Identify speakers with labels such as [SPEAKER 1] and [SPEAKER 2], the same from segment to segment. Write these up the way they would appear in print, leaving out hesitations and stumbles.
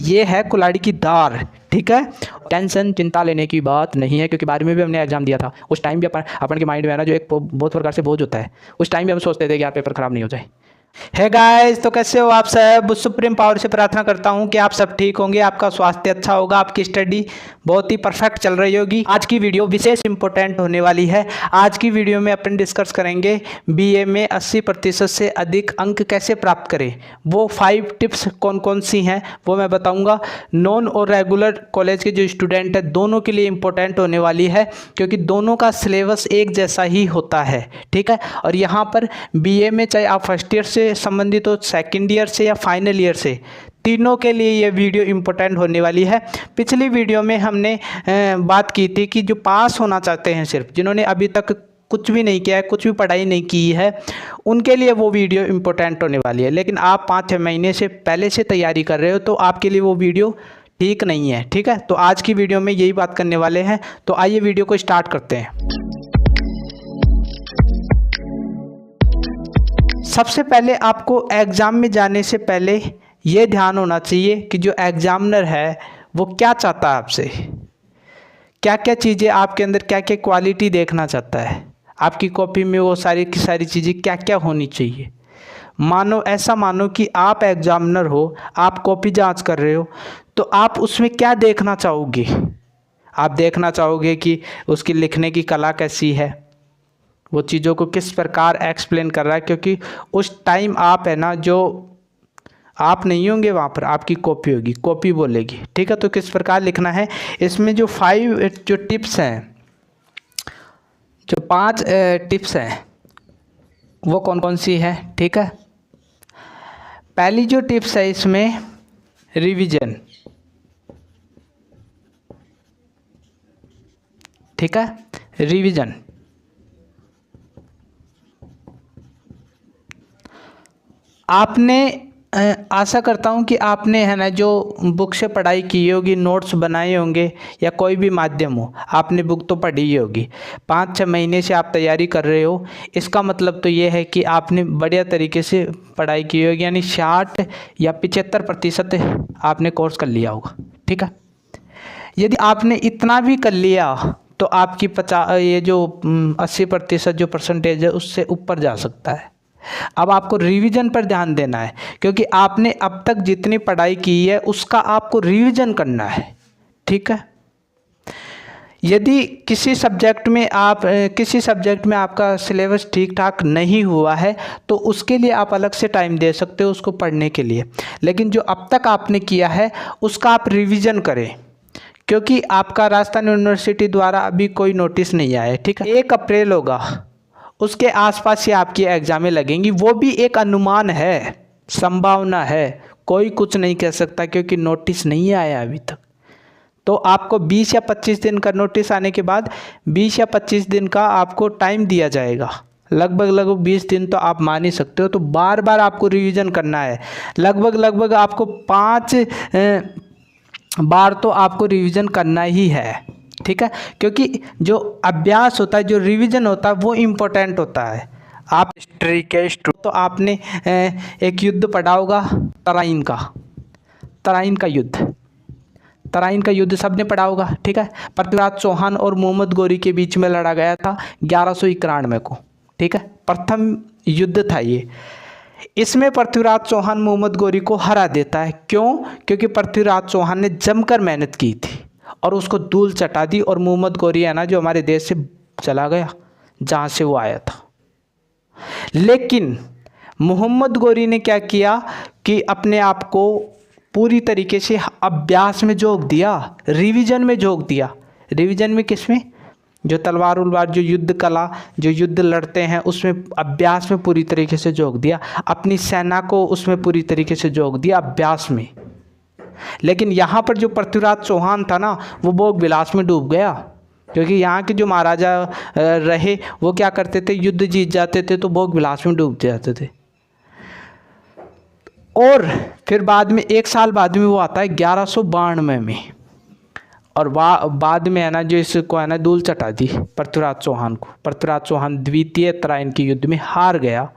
[SPEAKER 1] ये है कुल्हाड़ी की धार। ठीक है, टेंशन चिंता लेने की बात नहीं है, क्योंकि बाद में भी हमने एग्जाम दिया था। उस टाइम भी अपन के माइंड में है ना जो एक बहुत प्रकार से बोझ होता है, उस टाइम भी हम सोचते थे कि यार पेपर खराब नहीं हो जाए। है गाइस, तो कैसे हो आप सब। सुप्रीम पावर से प्रार्थना करता हूं कि आप सब ठीक होंगे, आपका स्वास्थ्य अच्छा होगा, आपकी स्टडी बहुत ही परफेक्ट चल रही होगी। आज की वीडियो विशेष इंपॉर्टेंट होने वाली है। आज की वीडियो में अपन डिस्कस करेंगे बीए में 80% से अधिक अंक कैसे प्राप्त करें। वो 5 टिप्स कौन कौन सी हैं वो मैं बताऊंगा। नॉन और रेगुलर कॉलेज के जो स्टूडेंट है दोनों के लिए इंपॉर्टेंट होने वाली है, क्योंकि दोनों का सिलेबस एक जैसा ही होता है। ठीक है, और यहाँ पर बीए में चाहे आप फर्स्ट ईयर से संबंधित हो, सेकेंड ईयर से या फाइनल ईयर से, तीनों के लिए ये वीडियो इम्पोर्टेंट होने वाली है। पिछली वीडियो में हमने बात की थी कि जो पास होना चाहते हैं, सिर्फ जिन्होंने अभी तक कुछ भी नहीं किया है, कुछ भी पढ़ाई नहीं की है, उनके लिए वो वीडियो इम्पोर्टेंट होने वाली है। लेकिन आप 5-6 महीने से पहले से तैयारी कर रहे हो तो आपके लिए वो वीडियो ठीक नहीं है। ठीक है, तो आज की वीडियो में यही बात करने वाले हैं। तो आइए वीडियो को स्टार्ट करते हैं। सबसे पहले आपको एग्ज़ाम में जाने से पहले ये ध्यान होना चाहिए कि जो एग्ज़ामिनर है वो क्या चाहता है आपसे, क्या क्या चीज़ें आपके अंदर, क्या क्या क्वालिटी देखना चाहता है। आपकी कॉपी में वो सारी की सारी चीज़ें क्या क्या होनी चाहिए। मानो कि आप एग्ज़ामिनर हो, आप कॉपी जांच कर रहे हो, तो आप उसमें क्या देखना चाहोगे। आप देखना चाहोगे कि उसकी लिखने की कला कैसी है, वो चीज़ों को किस प्रकार एक्सप्लेन कर रहा है, क्योंकि उस टाइम आप है ना, जो आप नहीं होंगे वहाँ पर, आपकी कॉपी होगी, कॉपी बोलेगी। ठीक है, तो किस प्रकार लिखना है। इसमें जो 5 जो टिप्स हैं, जो 5 टिप्स हैं वो कौन कौन सी है। ठीक है, पहली जो टिप्स है इसमें रिवीजन। ठीक है, रिवीजन। आपने आशा करता हूँ कि आपने है ना जो बुक से पढ़ाई की होगी, नोट्स बनाए होंगे, या कोई भी माध्यम हो, आपने बुक तो पढ़ी ही होगी। 5-6 महीने से आप तैयारी कर रहे हो, इसका मतलब तो ये है कि आपने बढ़िया तरीके से पढ़ाई की होगी, यानी 60 या 75% आपने कोर्स कर लिया होगा। ठीक है, यदि आपने इतना भी कर लिया तो आपकी 80% जो परसेंटेज है उससे ऊपर जा सकता है। अब आपको रिवीजन पर ध्यान देना है, क्योंकि आपने अब तक जितनी पढ़ाई की है उसका आपको रिवीजन करना है। ठीक है, यदि किसी सब्जेक्ट में आपका सिलेबस ठीक ठाक नहीं हुआ है तो उसके लिए आप अलग से टाइम दे सकते हो उसको पढ़ने के लिए, लेकिन जो अब तक आपने किया है उसका आप रिवीजन करें, क्योंकि आपका राजस्थान यूनिवर्सिटी द्वारा अभी कोई नोटिस नहीं आया है। ठीक है, 1 अप्रैल होगा, उसके आसपास से आपकी एग्ज़ामें लगेंगी। वो भी एक अनुमान है, संभावना है, कोई कुछ नहीं कह सकता, क्योंकि नोटिस नहीं आया अभी तक। तो आपको 20 या 25 दिन का नोटिस आने के बाद 20 या 25 दिन का आपको टाइम दिया जाएगा। लगभग 20 दिन तो आप मान ही सकते हो। तो बार बार आपको रिवीजन करना है। लगभग आपको 5 बार तो आपको रिवीजन करना ही है। ठीक है, क्योंकि जो अभ्यास होता है, जो रिवीजन होता है, वो इम्पोर्टेंट होता है। आप हिस्ट्री के स्टूडेंट तो आपने एक युद्ध पढ़ा होगा, तराइन का युद्ध सबने पढ़ा होगा। ठीक है, पृथ्वीराज चौहान और मोहम्मद गौरी के बीच में लड़ा गया था 1191 को। ठीक है, प्रथम युद्ध था ये। इसमें पृथ्वीराज चौहान मोहम्मद गौरी को हरा देता है। क्यों? क्योंकि पृथ्वीराज चौहान ने जमकर मेहनत की थी और उसको धूल चटा दी, और मोहम्मद गौरी है ना जो हमारे देश से चला गया जहाँ से वो आया था। लेकिन मोहम्मद गौरी ने क्या किया कि अपने आप को पूरी तरीके से अभ्यास में झोंक दिया, रिवीजन में झोंक दिया। रिवीजन में किसमें? जो तलवार उलवार, जो युद्ध कला, जो युद्ध लड़ते हैं उसमें अभ्यास में पूरी तरीके से झोंक दिया। अपनी सेना को उसमें पूरी तरीके से झोंक दिया अभ्यास में। लेकिन यहाँ पर जो पृथ्वीराज चौहान था ना, वो भोग विलास में डूब गया, क्योंकि यहाँ के जो महाराजा रहे वो क्या करते थे, युद्ध जीत जाते थे तो भोग विलास में डूब जाते थे। और फिर बाद में 1 साल बाद में वो आता है 1192 में, और बाद में है ना जो इसको है ना धूल चटा दी पृथ्वीराज चौहान को। पृथ्वीराज चौहान द्वितीय तराइन के युद्ध में हार गया।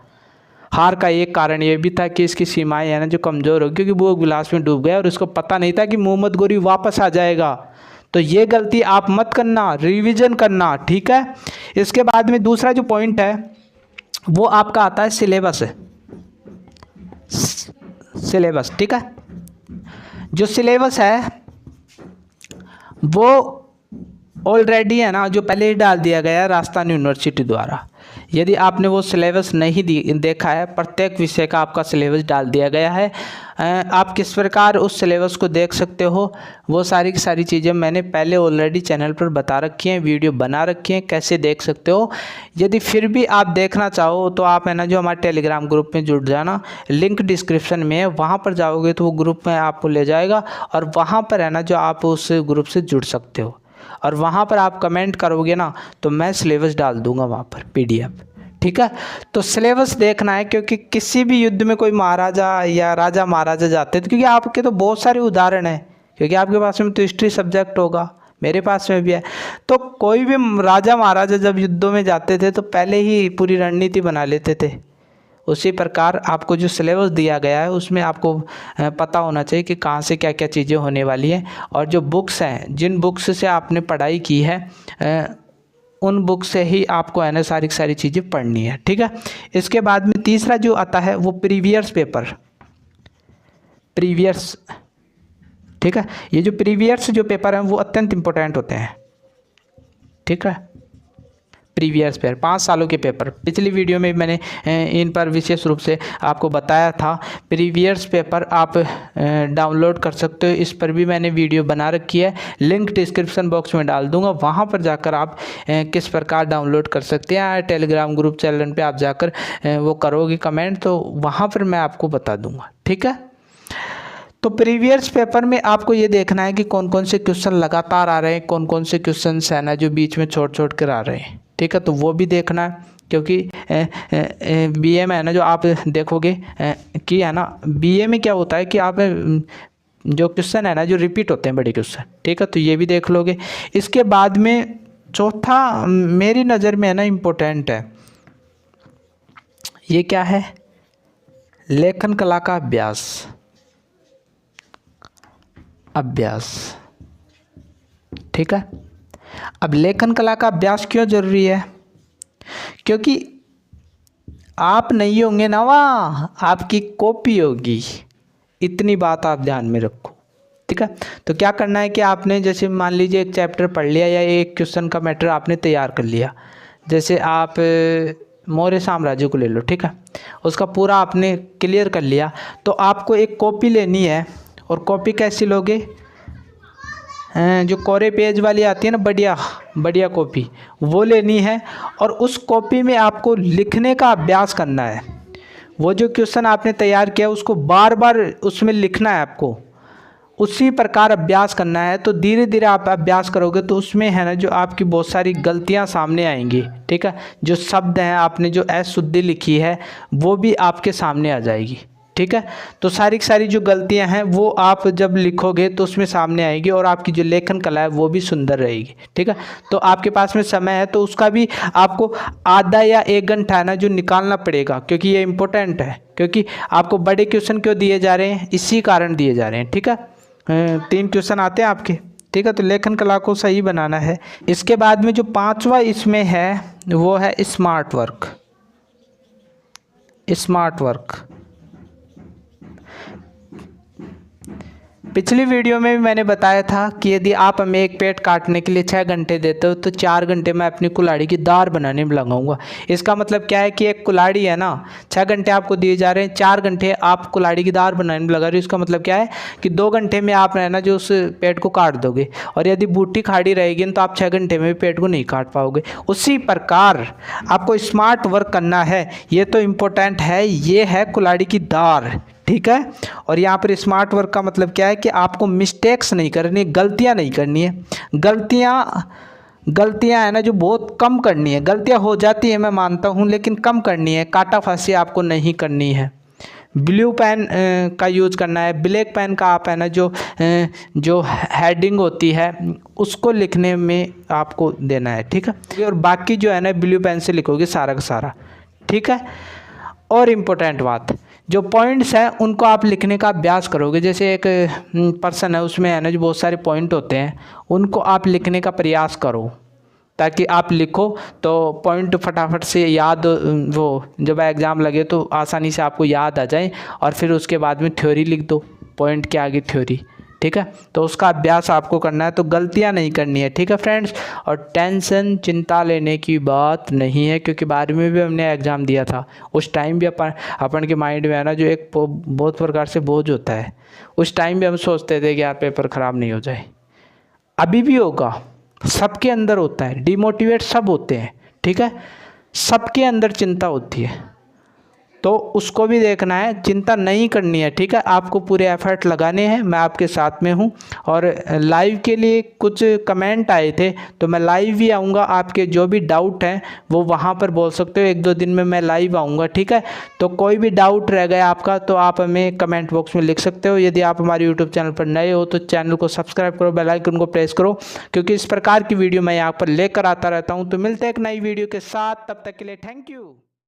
[SPEAKER 1] हार का एक कारण ये भी था कि इसकी सीमाएं है ना जो कमज़ोर हो, क्योंकि वो विलास में डूब गया और उसको पता नहीं था कि मोहम्मद गोरी वापस आ जाएगा। तो ये गलती आप मत करना, रिवीजन करना, ठीक है। इसके बाद में दूसरा जो पॉइंट है वो आपका आता है सिलेबस। सिलेबस, ठीक है। जो सिलेबस है वो ऑलरेडी है ना जो पहले ही डाल दिया गया है राजस्थान यूनिवर्सिटी द्वारा। यदि आपने वो सिलेबस नहीं देखा है, प्रत्येक विषय का आपका सिलेबस डाल दिया गया है। आप किस प्रकार उस सिलेबस को देख सकते हो, वो सारी की सारी चीज़ें मैंने पहले ऑलरेडी चैनल पर बता रखी हैं, वीडियो बना रखी हैं, कैसे देख सकते हो। यदि फिर भी आप देखना चाहो तो आप है ना जो हमारे टेलीग्राम ग्रुप में जुड़ जाना, लिंक डिस्क्रिप्शन में है, वहाँ पर जाओगे तो वो ग्रुप में आपको ले जाएगा और वहाँ पर है ना जो आप उस ग्रुप से जुड़ सकते हो। और वहाँ पर आप कमेंट करोगे ना तो मैं सिलेबस डाल दूंगा वहाँ पर PDF, ठीक है। तो सिलेबस देखना है, क्योंकि किसी भी युद्ध में कोई महाराजा या राजा महाराजा जाते थे, क्योंकि आपके तो बहुत सारे उदाहरण हैं, क्योंकि आपके पास में तो हिस्ट्री सब्जेक्ट होगा, मेरे पास में भी है। तो कोई भी राजा महाराजा जब युद्धों में जाते थे तो पहले ही पूरी रणनीति बना लेते थे। उसी प्रकार आपको जो सिलेबस दिया गया है उसमें आपको पता होना चाहिए कि कहाँ से क्या क्या चीज़ें होने वाली हैं। और जो बुक्स हैं, जिन बुक्स से आपने पढ़ाई की है उन बुक से ही आपको है ना सारी चीज़ें पढ़नी है, ठीक है। इसके बाद में तीसरा जो आता है वो प्रीवियस पेपर, प्रीवियस, ठीक है। ये जो प्रीवियस जो पेपर हैं वो अत्यंत इम्पोर्टेंट होते हैं, ठीक है। प्रीवियस पेपर 5 सालों के पेपर, पिछली वीडियो में मैंने इन पर विशेष रूप से आपको बताया था। प्रीवियस पेपर आप डाउनलोड कर सकते हो, इस पर भी मैंने वीडियो बना रखी है, लिंक डिस्क्रिप्शन बॉक्स में डाल दूंगा, वहाँ पर जाकर आप किस प्रकार डाउनलोड कर सकते हैं। टेलीग्राम ग्रुप चैनल पे आप जाकर वो करोगे कमेंट तो वहाँ पर मैं आपको बता दूँगा, ठीक है। तो प्रीवियस पेपर में आपको ये देखना है कि कौन कौन से क्वेश्चन लगातार आ रहे हैं, कौन कौन से क्वेश्चन है ना जो बीच में छोड़ कर आ रहे हैं, ठीक है। तो वो भी देखना है, क्योंकि BA में है ना जो आप देखोगे कि है ना BA में क्या होता है कि आप जो क्वेश्चन है ना जो रिपीट होते हैं बड़े क्वेश्चन, ठीक है। तो ये भी देख लोगे। इसके बाद में चौथा मेरी नज़र में है ना इम्पोर्टेंट है, ये क्या है, लेखन कला का अभ्यास, ठीक है। अब लेखन कला का अभ्यास क्यों जरूरी है, क्योंकि आप नहीं होंगे ना वहाँ, आपकी कॉपी होगी, इतनी बात आप ध्यान में रखो, ठीक है। तो क्या करना है कि आपने जैसे मान लीजिए एक चैप्टर पढ़ लिया या एक क्वेश्चन का मैटर आपने तैयार कर लिया, जैसे आप मौर्य साम्राज्य को ले लो, ठीक है, उसका पूरा आपने क्लियर कर लिया, तो आपको एक कॉपी लेनी है। और कॉपी कैसी लोगे, जो कोरे पेज वाली आती है ना, बढ़िया कॉपी, वो लेनी है। और उस कॉपी में आपको लिखने का अभ्यास करना है। वो जो क्वेश्चन आपने तैयार किया उसको बार बार उसमें लिखना है आपको, उसी प्रकार अभ्यास करना है। तो धीरे धीरे आप अभ्यास करोगे तो उसमें है ना जो आपकी बहुत सारी गलतियां सामने आएंगी, ठीक है। जो शब्द हैं आपने जो अशुद्धि लिखी है वो भी आपके सामने आ जाएगी, ठीक है। तो सारी जो गलतियां हैं वो आप जब लिखोगे तो उसमें सामने आएगी और आपकी जो लेखन कला है वो भी सुंदर रहेगी, ठीक है। तो आपके पास में समय है तो उसका भी आपको आधा या 1 घंटा है ना जो निकालना पड़ेगा, क्योंकि ये इम्पोर्टेंट है। क्योंकि आपको बड़े क्वेश्चन क्यों दिए जा रहे हैं, इसी कारण दिए जा रहे हैं, ठीक है। 3 क्वेश्चन आते हैं आपके, ठीक है। तो लेखन कला को सही बनाना है। इसके बाद में जो 5वां इसमें है वो है स्मार्ट वर्क। पिछली वीडियो में भी मैंने बताया था कि यदि आप हमें एक पेड़ काटने के लिए 6 घंटे देते हो तो 4 घंटे मैं अपनी कुल्हाड़ी की दार बनाने में लगाऊंगा। इसका मतलब क्या है कि एक कुल्हाड़ी है ना, 6 घंटे आपको दिए जा रहे हैं, 4 घंटे आप कुल्हाड़ी की दार बनाने में लगा रहे हो। इसका मतलब क्या है कि 2 घंटे में आप है ना जो उस पेड़ को काट दोगे। और यदि बूटी खाड़ी रहेगी तो आप 6 घंटे में पेड़ को नहीं काट पाओगे। उसी प्रकार आपको स्मार्ट वर्क करना है, ये तो इम्पोर्टेंट है। ये है कुल्हाड़ी की दार, ठीक है। और यहाँ पर स्मार्ट वर्क का मतलब क्या है कि आपको मिस्टेक्स नहीं करनी, गलतियाँ नहीं करनी है। गलतियाँ है ना जो बहुत कम करनी है। गलतियाँ हो जाती है मैं मानता हूँ, लेकिन कम करनी है। काटा फांसी आपको नहीं करनी है। ब्लू पेन का यूज़ करना है। ब्लैक पेन का आप है ना जो हेडिंग होती है उसको लिखने में आपको देना है, ठीक है। और बाकी जो है ना ब्लू पेन से लिखोगे सारा का सारा, ठीक है। और इम्पोर्टेंट बात, जो पॉइंट्स हैं उनको आप लिखने का अभ्यास करोगे। जैसे एक पर्सन है, उसमें है ना जो बहुत सारे पॉइंट होते हैं, उनको आप लिखने का प्रयास करो, ताकि आप लिखो तो पॉइंट फटाफट से याद, वो जब एग्ज़ाम लगे तो आसानी से आपको याद आ जाए, और फिर उसके बाद में थ्योरी लिख दो, पॉइंट के आगे थ्योरी, ठीक है। तो उसका अभ्यास आपको करना है, तो गलतियां नहीं करनी है, ठीक है फ्रेंड्स। और टेंशन चिंता लेने की बात नहीं है, क्योंकि 12वीं में भी हमने एग्ज़ाम दिया था, उस टाइम भी अपन के माइंड में है ना जो एक बहुत प्रकार से बोझ होता है, उस टाइम भी हम सोचते थे कि यार पेपर ख़राब नहीं हो जाए। अभी भी होगा, सबके अंदर होता है, डिमोटिवेट सब होते हैं, ठीक है, सबके अंदर चिंता होती है, तो उसको भी देखना है, चिंता नहीं करनी है, ठीक है। आपको पूरे एफर्ट लगाने हैं, मैं आपके साथ में हूँ। और लाइव के लिए कुछ कमेंट आए थे, तो मैं लाइव भी आऊँगा, आपके जो भी डाउट हैं वो वहाँ पर बोल सकते हो, 1-2 दिन में मैं लाइव आऊँगा, ठीक है। तो कोई भी डाउट रह गया आपका तो आप हमें कमेंट बॉक्स में लिख सकते हो। यदि आप हमारे यूट्यूब चैनल पर नए हो तो चैनल को सब्सक्राइब करो, बेल आइकन को प्रेस करो, क्योंकि इस प्रकार की वीडियो मैं यहाँ पर लेकर आता रहता हूँ। तो मिलते हैं एक नई वीडियो के साथ, तब तक के लिए थैंक यू।